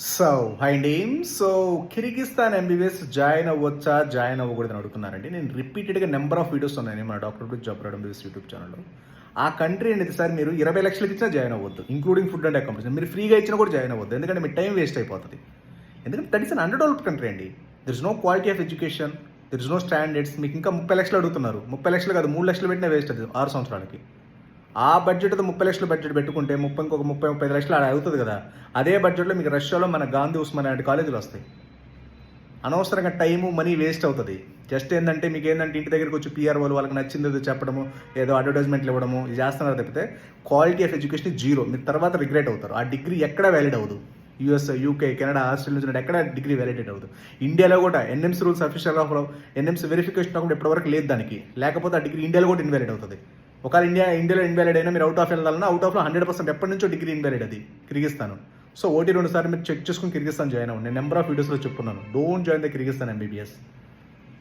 So hi అండి. So Kyrgyzstan MBBS join అవ్వచ్చా, join అవ్వకూడదని అడుగుతున్నారండి. నేను రిపీటెడ్గా నెంబర్ ఆఫ్ వీడియోస్ ఉన్నాయండి మన డాక్టర్ జాబ్ ఎంబీబీఎస్ యూట్యూబ్ ఛానల్లో. ఆ కంట్రీ అనేది సార్ మీరు 20 లక్షలకి ఇచ్చినా జాయిన్ అవ్వద్దు, ఇంక్లూడింగ్ ఫుడ్ అండ్ అకామిడేషన్. మీరు ఫ్రీగా ఇచ్చినా కూడా జాయిన్ అవ్వద్దు, ఎందుకంటే మీ టైం వేస్ట్ అయిపోతుంది. ఎందుకంటే that is an underdeveloped country అండి. There is no quality of education, there is no standards. మీకు ఇంకా 30 లక్షలు అడుగుతున్నారు. 30 లక్షలు కాదు, 3 లక్షలు పెట్టినా వేస్ట్ అది 6 సంవత్సరాలకి. ఆ బడ్జెట్తో 30 లక్షలు బడ్జెట్ పెట్టుకుంటే ఇంకొక 30-35 లక్షలు అలా అవుతుంది కదా. అదే బడ్జెట్లో మీకు రష్యాలో మన గాంధీ ఉస్మానియా లాంటి కాలేజీలు వస్తాయి. అనవసరంగా టైము మనీ వేస్ట్ అవుతుంది. జస్ట్ ఏంటంటే మీకు ఏంటంటే ఇంటి దగ్గరికి వచ్చి పిఆర్ఓలు వాళ్ళకి నచ్చింది ఏదో చెప్పడము, ఏదో అడ్వర్టైజ్మెంట్లు ఇవ్వడము, ఇది చేస్తున్నారు తప్పితే క్వాలిటీ ఆఫ్ ఎడ్యుకేషన్ జీరో. మీరు తర్వాత రిగ్రెట్ అవుతారు. ఆ డిగ్రీ ఎక్కడ వ్యాలిడ్ అవ్వదు. యూఎస్, యూకే, కెనడా, ఆస్ట్రేలియా నుంచి ఎక్కడ డిగ్రీ వ్యాలిడేట్ అవ్వదు. ఇండియాలో కూడా NMC rules official of NMC verification కూడా ఇప్పటివరకు లేదు దానికి. లేకపోతే ఆ డిగ్రీ ఇండియాలో కూడా ఇన్వాలిడ్ అవుతుంది. ఒకవేళ ఇండియాలో ఇన్వాలిడ్ అయినా మీరు అవుట్ ఆఫ్ వెళ్ళాలన్నా అవుట్ ఆఫ్లో 100% ఎప్పటి నుంచో డిగ్రీ ఇన్వాలిడ్ అది కిర్గిస్తాన్. సో 1-2 సార్లు మీరు చెక్ చేసుకుని కిర్గిస్తాన్ జాయిన్ అవ్వండి. నేను నెంబర్ ఆఫ్ వీడియోస్లో చెప్పున్నాను. Don't join the Kyrgyzstan MBBS.